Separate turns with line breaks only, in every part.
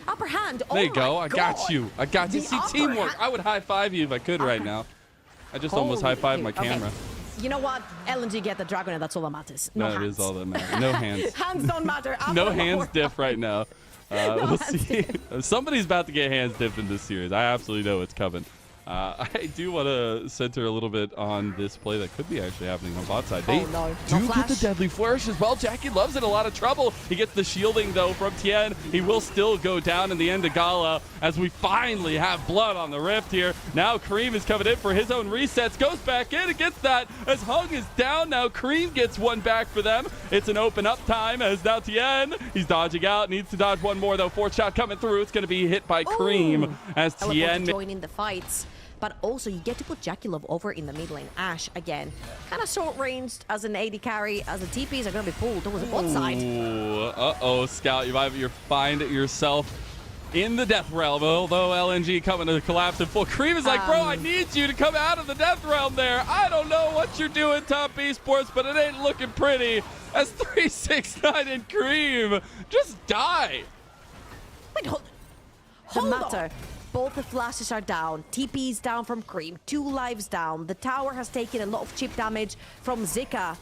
Upper hand.
There you
Oh
go.
my
I got
God.
you. I got you.
The
See,
upper
teamwork.
hand.
I would high-five you if I could right now. I just almost
Holy
high-fived my
dude. Okay.
camera.
You know what? LNG get the dragon, and that's all that matters. No
That
hands.
is all that matters. No hands.
Hands don't matter.
No hands diff right now. We'll see. Somebody's about to get hands dipped in this series. I absolutely know it's coming. I do want to center a little bit on this play that could be actually happening on bot side. They do get the deadly flourish as well. Jackie loves it. A lot of trouble. He gets the shielding, though, from Tien. He will still go down in the end of Gala as we finally have blood on the rift here. Now Cream is coming in for his own resets. Goes back in and gets that as Hung is down. Now Cream gets one back for them. It's an open up time as now Tien, he's dodging out. Needs to dodge one more, though. Fourth shot coming through. It's going to be hit by Cream as Tien
joining the fights. But also, you get to put Jackie Love over in the mid lane. Ash, again, kind of short-ranged as an AD carry, as the TPs are going to be pulled towards the bot side.
Uh-oh, Scout, you might find yourself in the death realm, although LNG coming to collapse in full. Cream is like, bro, I need you to come out of the death realm there. I don't know what you're doing, Top Esports, but it ain't looking pretty. As 369 and Cream just die.
Wait, hold on. Both the flashes are down. TP's down from Cream. 2 lives down. The tower has taken a lot of chip damage from Zika.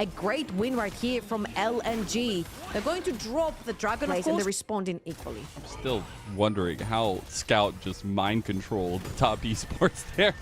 A great win right here from LNG. They're going to drop the Dragon, of course, and they're responding equally.
I'm still wondering how Scout just mind controlled Top Esports there.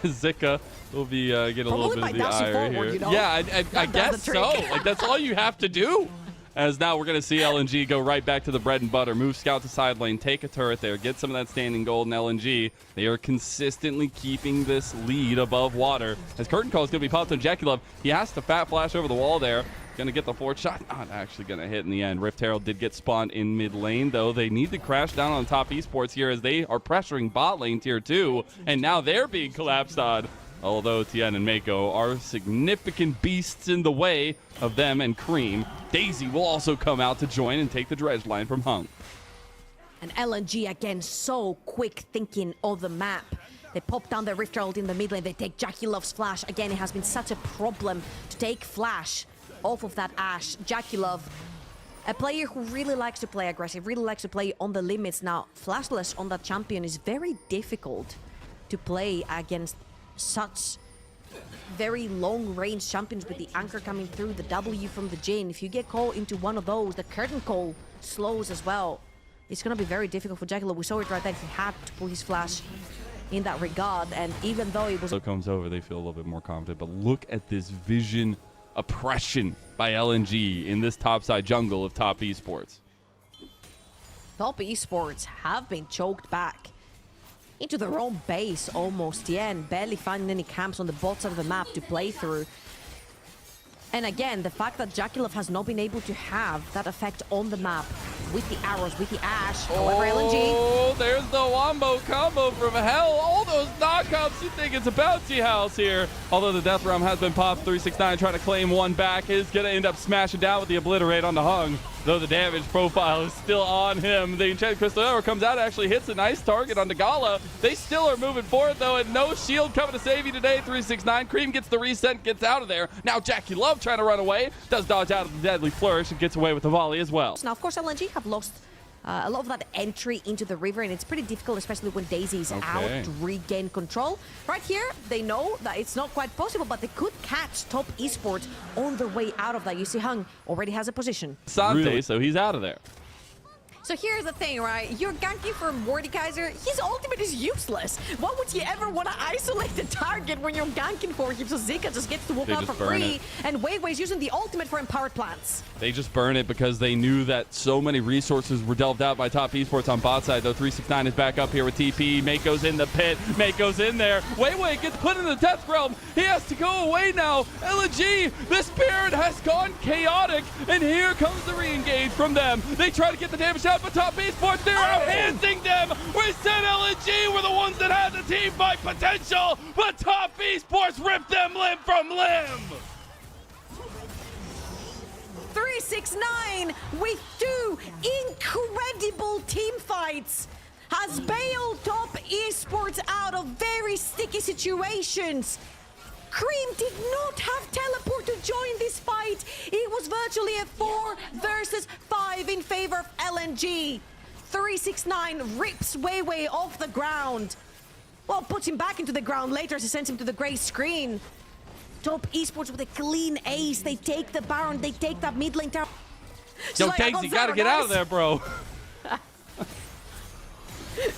Zika will be getting a little bit of the ire here.
You know?
Yeah, I guess so. Like, that's all you have to do. As now we're going to see LNG go right back to the bread and butter. Move Scout to side lane, take a turret there, get some of that standing gold in LNG. They are consistently keeping this lead above water. As Curtain Call is going to be popped on Jackie Love. He has to fat flash over the wall there. Going to get the fourth shot. Not actually going to hit in the end. Rift Herald did get spawned in mid lane, though. They need to crash down on Top Esports here as they are pressuring bot lane tier 2. And now they're being collapsed on. Although Tien and Mako are significant beasts in the way of them and Cream. Daisy will also come out to join and take the dredge line from Hung.
And LNG, again, so quick thinking of the map. They pop down the Rift Herald in the mid lane. They take Jackie Love's flash. Again, it has been such a problem to take flash off of that Ashe. Jackie Love, a player who really likes to play aggressive, really likes to play on the limits. Now, flashless on that champion is very difficult to play against such very long-range champions with the anchor coming through, the W from the Jhin. If you get caught into one of those, the curtain call slows as well. It's going to be very difficult for Jackie Love. We saw it right there. He had to pull his flash in that regard, and even though it was...
So comes over, they feel a little bit more confident, but look at this vision oppression by LNG in this topside jungle of Top Esports.
Top Esports have been choked back into their own base almost, yeah, and barely finding any camps on the bot side of the map to play through. And again, the fact that Jackie Love has not been able to have that effect on the map with the arrows, with the Ashe. However, LNG...
Oh, there's the wombo combo from hell. All those knockouts, you think it's a bouncy house here. Although the Death Realm has been popped, 369 trying to claim one back. Is going to end up smashing down with the Obliterate on the Hung. Though the damage profile is still on him. The Enchanted Crystal Arrow comes out, actually hits a nice target on Gala. They still are moving forward, though, and no shield coming to save you today. 369. Cream gets the reset, gets out of there. Now Jackie Love trying to run away. Does dodge out of the deadly flourish and gets away with the volley as well.
Now, of course, LNG have lost a lot of that entry into the river, and it's pretty difficult, especially when Daisy is out, to regain control. Right here, they know that it's not quite possible, but they could catch Top Esports on their way out of that. You see Hung already has a position.
Sante, so he's out of there.
So here's the thing, right? You're ganking for Mordekaiser. His ultimate is useless. Why would you ever want to isolate the target when you're ganking for him? So Zika just gets to walk out for free. And Weiwei's using the ultimate for empowered plants.
They just burn it because they knew that so many resources were delved out by Top Esports on bot side, though 369 is back up here with TP. Mako's in the pit. Mako's in there. Weiwei gets put in the Death Realm. He has to go away now. LNG, the Spirit has gone chaotic, and here comes the re-engage from them. They try to get the damage out, but Top Esports, they're outhancing them. We said LNG were the ones that had the team fight potential, but Top Esports ripped them limb from limb.
369 with 2 incredible team fights has bailed Top Esports out of very sticky situations. Cream did not have teleport to join this fight. It was virtually a 4 versus 5 in favor of LNG. 369 rips Weiwei off the ground. Well, puts him back into the ground later as he sends him to the grey screen. Top Esports with a clean ace. They take the Baron, they take that mid lane tower.
Yo, Tanks, you gotta get out of there, bro.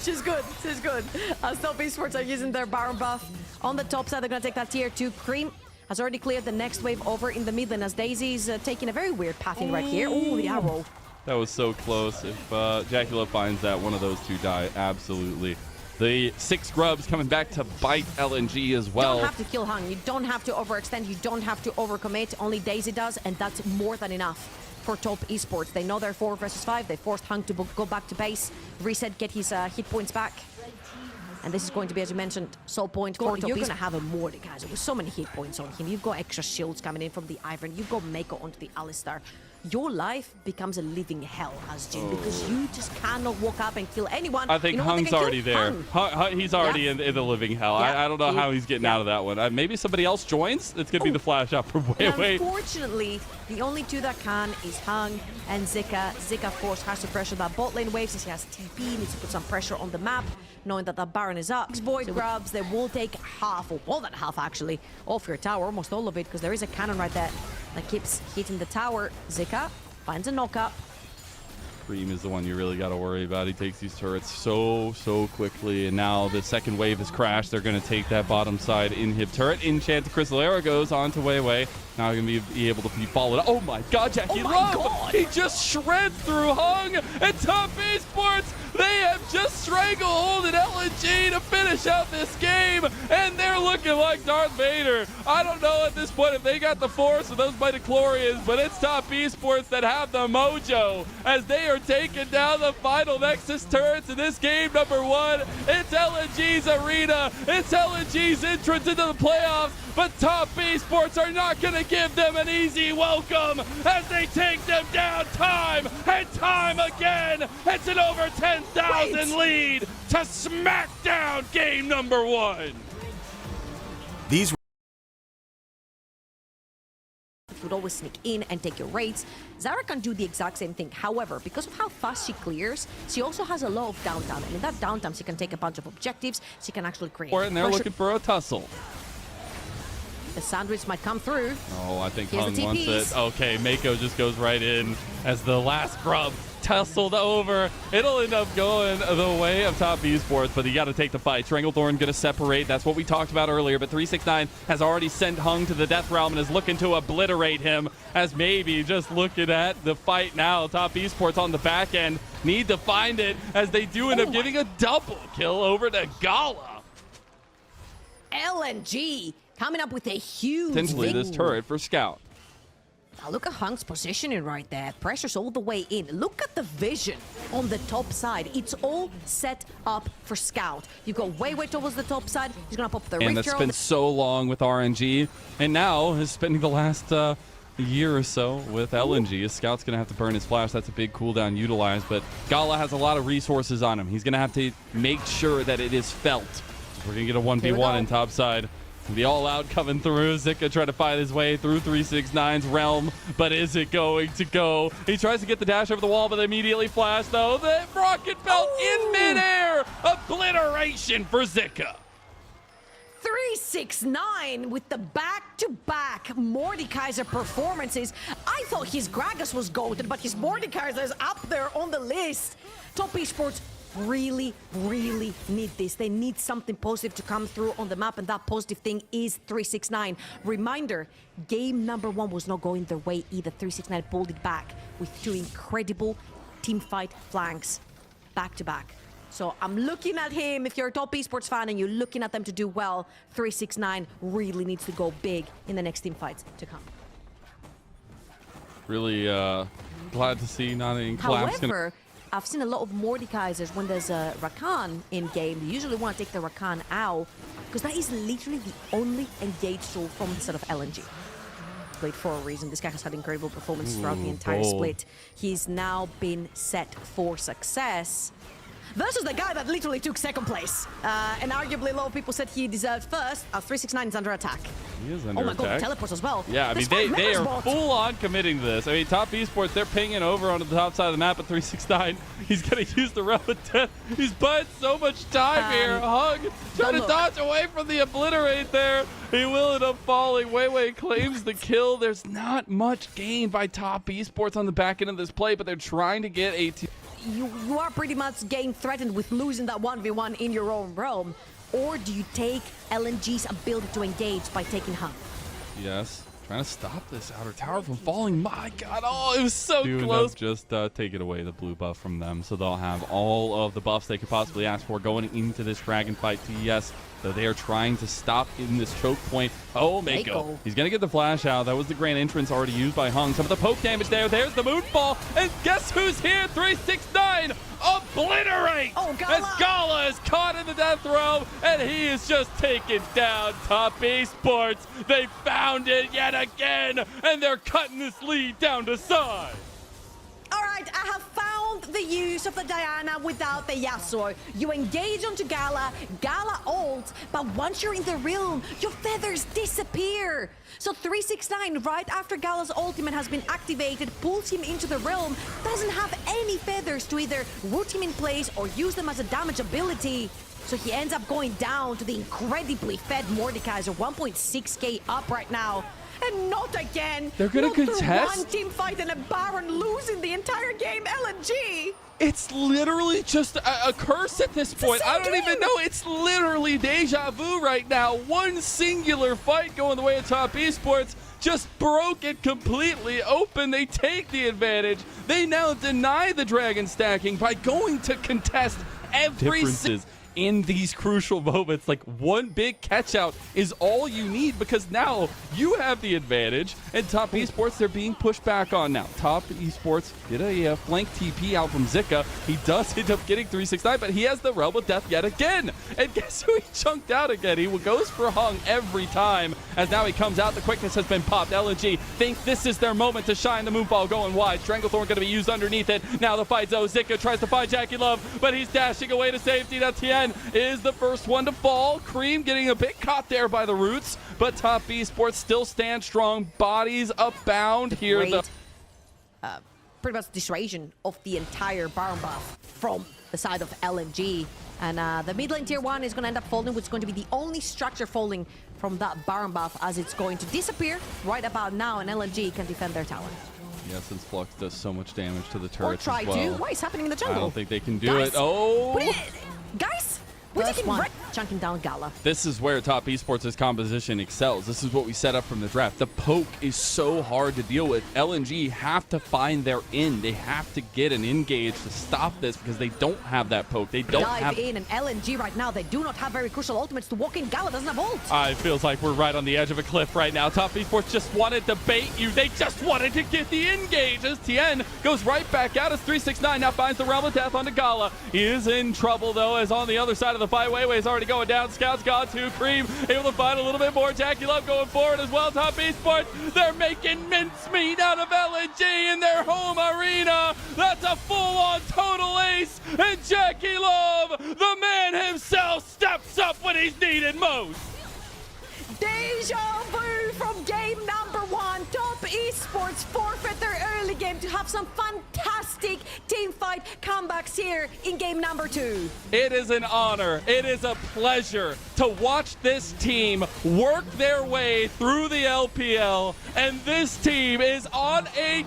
She's good. She's good. As Top Esports are using their Baron buff on the top side, they're gonna take that tier 2. Cream has already cleared the next wave over in the mid lane as Daisy's taking a very weird pathing right here. Oh, the arrow.
That was so close. If Jacula finds that, one of those two die. Absolutely. The 6 grubs coming back to bite LNG as well.
You don't have to kill Hung. You don't have to overextend. You don't have to overcommit. Only Daisy does, and that's more than enough for Top Esports. They know they're 4 versus 5. They forced Hung to go back to base, reset, get his hit points back. And this is going to be, as you mentioned, Soul Point. You're going to have a Mordekaiser with so many hit points on him. You've got extra shields coming in from the Ivern. You've got Mako onto the Alistar. Your life becomes a living hell, Asjin, because you just cannot walk up and kill anyone.
I think Hung's already there. He's already in the living hell. I don't know how he's getting out of that one. Maybe somebody else joins? It's going to be the flash up from Weiwei.
Unfortunately, the only two that can is Hung and Zika. Zika, of course, has to pressure that bot lane wave since he has TP, needs to put some pressure on the map, knowing that that Baron is up. Void grabs, they will take half, or more than half actually, off your tower, almost all of it, because there is a cannon right there that keeps hitting the tower. Zika finds a knock-up.
Cream is the one you really got to worry about. He takes these turrets so quickly, and now the second wave has crashed. They're going to take that bottom side inhib turret. Enchanted Crystal Arrow goes on to Weiwei. Now going to be able to be followed. Oh my God, Jackie Love! He just shreds through Hung, and Top Esports, they have just strangleholded LNG to finish out this game, and they're looking like Darth Vader. I don't know at this point if they got the force of those midichlorians, but it's Top Esports that have the mojo as they are taking down the final Nexus turrets in this game number 1. It's LNG's arena. It's LNG's entrance into the playoffs, but Top Esports are not going to give them an easy welcome as they take them down time and time again. It's an over 10,000 lead to SmackDown game number 1.
These
would always sneak in and take your raids. Zara can do the exact same thing. However, because of how fast she clears, she also has a lot of downtime. And in that downtime, she can take a bunch of objectives. She can actually create
And they're looking for a tussle.
The sandwich might come through.
Oh, I think Hung wants it. Okay, Mako just goes right in as the last grub tussled over. It'll end up going the way of Top Esports, but you got to take the fight. Stranglethorn going to separate. That's what we talked about earlier, but 369 has already sent Hung to the Death Realm and is looking to obliterate him as maybe just looking at the fight now. Top Esports on the back end need to find it as they do end up getting a double kill over to Gala.
LNG coming up with a huge
Potentially this turret for Scout.
Now look at Hung's positioning right there. Pressure's all the way in. Look at the vision on the top side. It's all set up for Scout. You go way towards the top side. He's going to pop the Rift.
And that's been so long with RNG. And now is spending the last year or so with LNG. Scout's going to have to burn his flash. That's a big cooldown utilized. But Gala has a lot of resources on him. He's going to have to make sure that it is felt. We're going to get a 1v1 in top side. The all-out coming through. Zika trying to fight his way through 369's realm, but is it going to go? He tries to get the dash over the wall, but immediately flashed, though. The rocket fell in midair. Obliteration for Zika.
369 with the back-to-back Mordekaiser performances. I thought his Gragas was goated, but his Mordekaiser is up there on the list. Top Esports really need this. They need something positive to come through on the map, and that positive thing is 369. Reminder, game number 1 was not going their way either. 369 pulled it back with 2 incredible teamfight flanks back-to-back. So I'm looking at him. If you're a Top Esports fan and you're looking at them to do well, 369 really needs to go big in the next team fights to come.
Really glad to see not any collapse.
However, I've seen a lot of Mordekaisers when there's a Rakan in-game. You usually want to take the Rakan out because that is literally the only engaged tool from the set of LNG. Played for a reason. This guy has had incredible performances throughout the entire split. He's now been set for success. versus the guy that literally took second place. And arguably a lot of people said he deserved first. 369 is under attack.
He is under
Oh my
attack.
god, teleports as well.
Yeah, I mean, they are full on committing to this. I mean, Top Esports, they're pinging over onto the top side of the map at 369. He's going to use the Realm of Death. He's buying so much time here. Hug, trying to dodge away from the Obliterate there. He will end up falling. Wei claims the kill. There's not much gain by Top Esports on the back end of this play, but they're trying to get a team.
You are pretty much getting threatened with losing that 1v1 in your own realm. Or do you take LNG's ability to engage by taking Hung?
Yes. Trying to stop this outer tower from falling. My god, oh, it was so close. Just taking away the blue buff from them, so they'll have all of the buffs they could possibly ask for going into this dragon fight. TES, though, they are trying to stop in this choke point. Oh, Mako. He's going to get the flash out. That was the grand entrance already used by Hung. Some of the poke damage there. There's the moonfall. And guess who's here? 369. Obliterate!
Oh, Gala!
As Gala is caught in the death row, and he is just taken down. Top Esports, they found it yet again, and they're cutting this lead down to size.
All right, I have found the use of the Diana without the Yasuo. You engage onto Gala, Gala ult, but once you're in the realm, your feathers disappear. So 369, right after Gala's ultimate has been activated, pulls him into the realm, doesn't have any feathers to either root him in place or use them as a damage ability. So he ends up going down to the incredibly fed Mordekaiser, 1.6k up right now. And not again.
They're gonna contest
one team fight and a Baron losing the entire game. LNG.
It's literally just a curse at this point. I don't even know. It's literally deja vu right now. One singular fight going the way of Top Esports just broke it completely open. They take the advantage. They now deny the dragon stacking by going to contest every in these crucial moments. Like, one big catch out is all you need, because now you have the advantage, and Top Esports, they're being pushed back on now. Top Esports get a flank TP out from Zika. He does end up getting 369, but he has the Realm of Death yet again. And guess who he chunked out again? He goes for Hung every time, as now he comes out. The quickness has been popped. LNG think this is their moment to shine. The moonfall going wide. Stranglethorn going to be used underneath it. Now the fight zone. Zika tries to find Jackie Love, but he's dashing away to safety. Now Tien is the first one to fall. Cream getting a bit caught there by the roots, but Top Esports still stands strong. Bodies abound here.
Pretty much dissuasion of the entire Baron buff from the side of LNG. And the mid lane tier 1 is going to end up falling, which is going to be the only structure falling from that Baron buff, as it's going to disappear right about now, and LNG can defend their tower.
Yeah, since Flux does so much damage to the turrets
or try
as well.
to. What is happening in the jungle?
I don't think they can do it. Oh!
Guys, we're taking chunking down Gala.
This is where Top Esports' composition excels. This is what we set up from the draft. The poke is so hard to deal with. LNG have to find their in. They have to get an engage to stop this, because they don't have that poke. They don't have
in, and LNG right now, they do not have very crucial ultimates to walk in. Gala doesn't have ult.
It feels like we're right on the edge of a cliff right now. Top Esports just wanted to bait you. They just wanted to get the engage, as Tien goes right back out as 369 now finds the Realm of Death onto Gala. He is in trouble, though, as on the other side of the fight, Wei is already going down. Scouts gone to Cream, able to find a little bit more. Jackie Love going forward as well. Top Esports, they're making mincemeat out of LNG in their home arena. That's a full-on total ace, and Jackie Love, the man himself, steps up when he's needed most.
Deja vu from game number 1. Top Esports forfeit their early game to have some fantastic teamfight comebacks here in game number 2.
It is an honor. It is a pleasure to watch this team work their way through the LPL, and this team is on a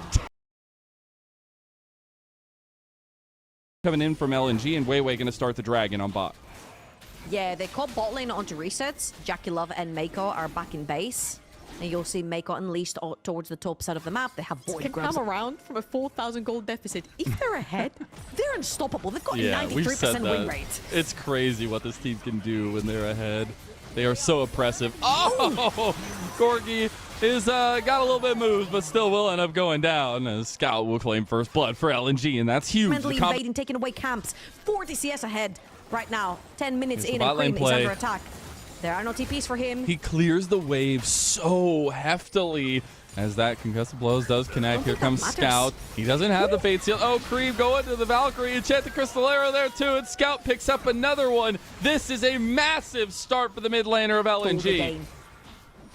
coming in from LNG, and Wei going to start the dragon on bot.
Yeah, they call bot lane onto resets. Jackie Love and Mako are back in base. And you'll see Mako unleashed towards the top side of the map. They have Void Grabs. Come around from a 4,000 gold deficit. If they're ahead, they're unstoppable. They've got a 93% win rate.
It's crazy what this team can do when they're ahead. They are so oppressive. Oh! Corgi is got a little bit of moves, but still will end up going down, as Scout will claim first blood for LNG, and that's huge.
Mentally invading, taking away camps. 40 CS ahead right now. 10 minutes in, and Cream is under attack. There are no TPs for him.
He clears the wave so heftily as that concussive blows does connect. Here comes Scout. He doesn't have the Fate Seal. Oh, Cream going to the Valkyrie. Enchanted Crystal Arrow there too, and Scout picks up another one. This is a massive start for the mid laner of LNG.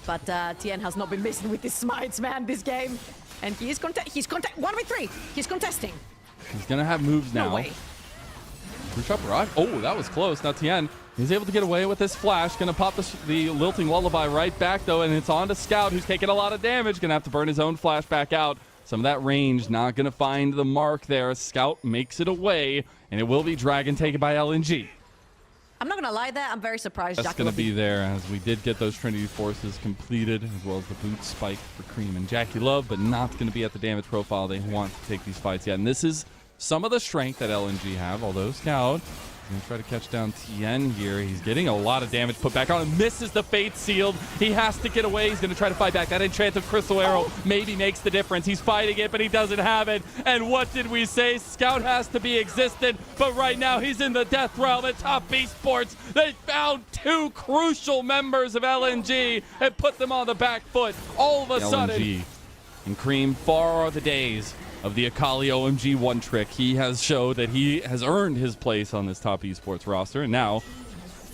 But TN has not been missing with his smites, man, this game. And he's 1v3. He's contesting.
He's gonna have moves now.
No way.
True Barrage. Oh, that was close. Now TN is able to get away with this flash. Gonna pop the Lilting Lullaby right back though, and it's on to Scout, who's taking a lot of damage. Gonna have to burn his own flash back out. Some of that range not gonna find the mark there. Scout makes it away, and it will be Dragon taken by LNG.
I'm not gonna lie there, I'm very surprised.
That's going to be there, as we did get those Trinity Forces completed, as well as the boot spike for Cream and Jackie Love, but not going to be at the damage profile they want to take these fights yet. And this is some of the strength that LNG have, although Scout is going to try to catch down TN here. He's getting a lot of damage put back on him. Misses the Fate Sealed. He has to get away. He's going to try to fight back. That Enchanted Crystal Arrow maybe makes the difference. He's fighting it, but he doesn't have it. And what did we say? Scout has to be existent, but right now he's in the death realm at Top Esports. They found two crucial members of LNG and put them on the back foot. All of a sudden. LNG and Cream, far are the days of the Akali OMG one trick. He has showed that he has earned his place on this Top Esports roster, and now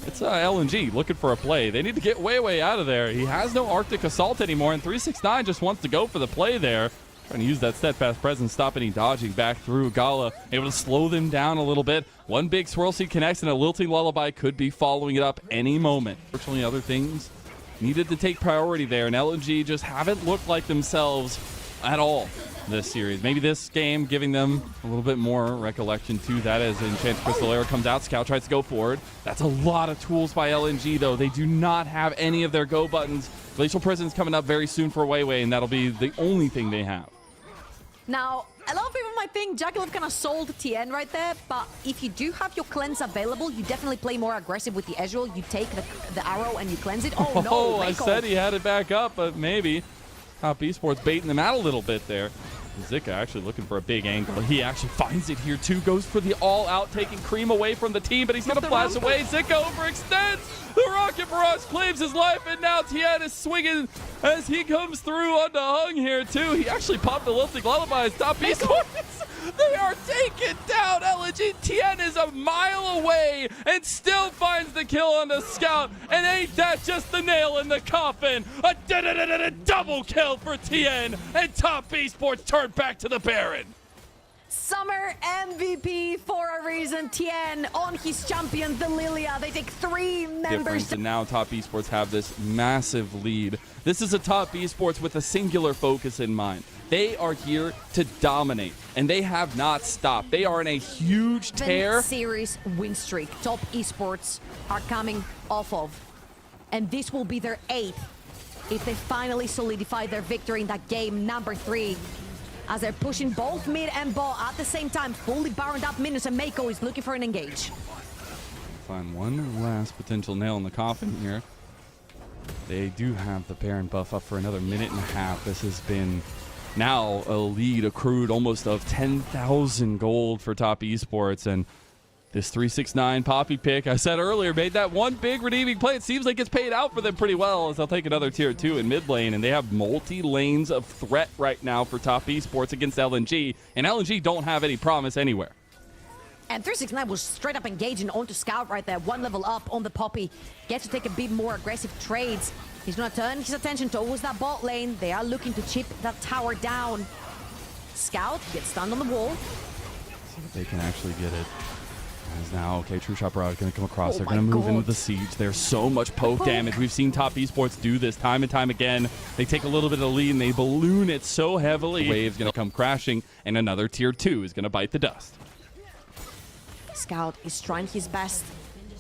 it's LNG looking for a play. They need to get way out of there. He has no Arctic Assault anymore, and 369 just wants to go for the play there. Trying to use that steadfast presence, stop any dodging back through. Gala able to slow them down a little bit. One big Swirl Seed connects, and a Lilting Lullaby could be following it up any moment. Fortunately, other things needed to take priority there, and LNG just haven't looked like themselves at all this series. Maybe this game giving them a little bit more recollection to that as Enchanted Crystal Arrow comes out. Scout tries to go forward. That's a lot of tools by LNG, though. They do not have any of their go buttons. Glacial Prison's coming up very soon for Weiwei, and that'll be the only thing they have.
Now, a lot of people might think Jackie Love kind of sold TN right there, but if you do have your cleanse available, you definitely play more aggressive with the Ezreal. You take the arrow and you cleanse it. Oh, no.
Oh, I said he had it back up, but maybe Top Esports baiting them out a little bit there. Zika actually looking for a big angle. He actually finds it here too. Goes for the all-out, taking Cream away from the team, but he's going to flash away. Zika overextends. The Rocket Barrage claims his life, and now Tien is swinging as he comes through onto Hung here too. He actually popped the Lilting Lullaby. Top Esports. They are taken down. LNG Tien is a mile away and still finds the kill on the Scout. And ain't that just the nail in the coffin? A double kill for Tien, and Top Esports turn back to the Baron.
Summer MVP for a reason. Tien on his champion, the Lilia. They take 3 members.
And now Top Esports have this massive lead. This is a Top Esports with a singular focus in mind. They are here to dominate, and they have not stopped. They are in a huge tear.
Series win streak Top Esports are coming off of. And this will be their 8th if they finally solidify their victory in that game number 3. As they're pushing both mid and bot at the same time, fully baroned up minions, and Mako is looking for an engage.
Find one last potential nail in the coffin here. They do have the Baron buff up for another minute and a half. This has been now a lead accrued almost of 10,000 gold for Top Esports, and this 369 Poppy pick, I said earlier, made that one big redeeming play. It seems like it's paid out for them pretty well, as they'll take another tier 2 in mid lane, and they have multi-lanes of threat right now for Top Esports against LNG, and LNG don't have any promise anywhere.
And 369 was straight up engaging onto Scout right there, 1 level up on the Poppy. Gets to take a bit more aggressive trades. He's gonna turn his attention towards that bot lane. They are looking to chip that tower down. Scout gets stunned on the wall.
See if they can actually get it. As now, okay, True Shot Barrage going to come across.
Oh,
they're going to move into the siege. There's so much poke damage. We've seen Top Esports do this time and time again. They take a little bit of the lead and they balloon it so heavily. The wave's going to come crashing, and another tier 2 is going to bite the dust.
Scout is trying his best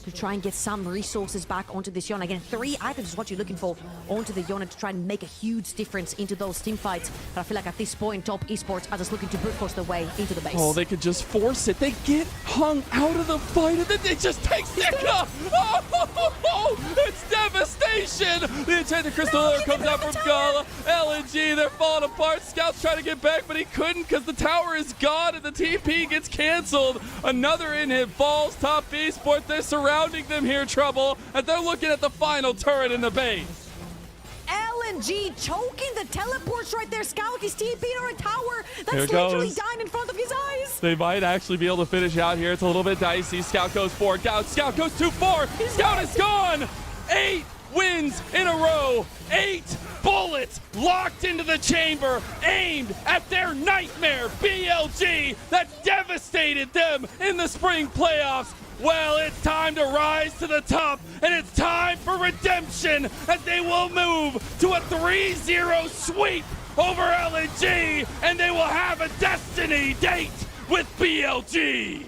to try and get some resources back onto this Yone. Again, 3 items is what you're looking for onto the Yone to try and make a huge difference into those team fights. But I feel like at this point, Top Esports are just looking to brute force their way into the base.
Oh, they could just force it. They get hung out of the fight, and then they just take Zika. Oh, it's devastation. devastation. The Enchanted Crystal comes out from Gala. LNG, they're falling apart. Scout's trying to get back, but he couldn't because the tower is gone and the TP gets canceled. Another in-hit falls. Top Esports, they're surrounding them here, Trouble, and they're looking at the final turret in the base.
LNG choking the teleports right there. Scout is TP'd on a tower that's
Here it
literally
goes.
dying in front of his eyes.
They might actually be able to finish out here. It's a little bit dicey. Scout goes forward. Scout goes 2-4. Scout is gone. 8 wins in a row. 8 bullets locked into the chamber, aimed at their nightmare BLG that devastated them in the spring playoffs. Well, it's time to rise to the top, and it's time for redemption as they will move to a 3-0 sweep over LNG, and they will have a destiny date with BLG.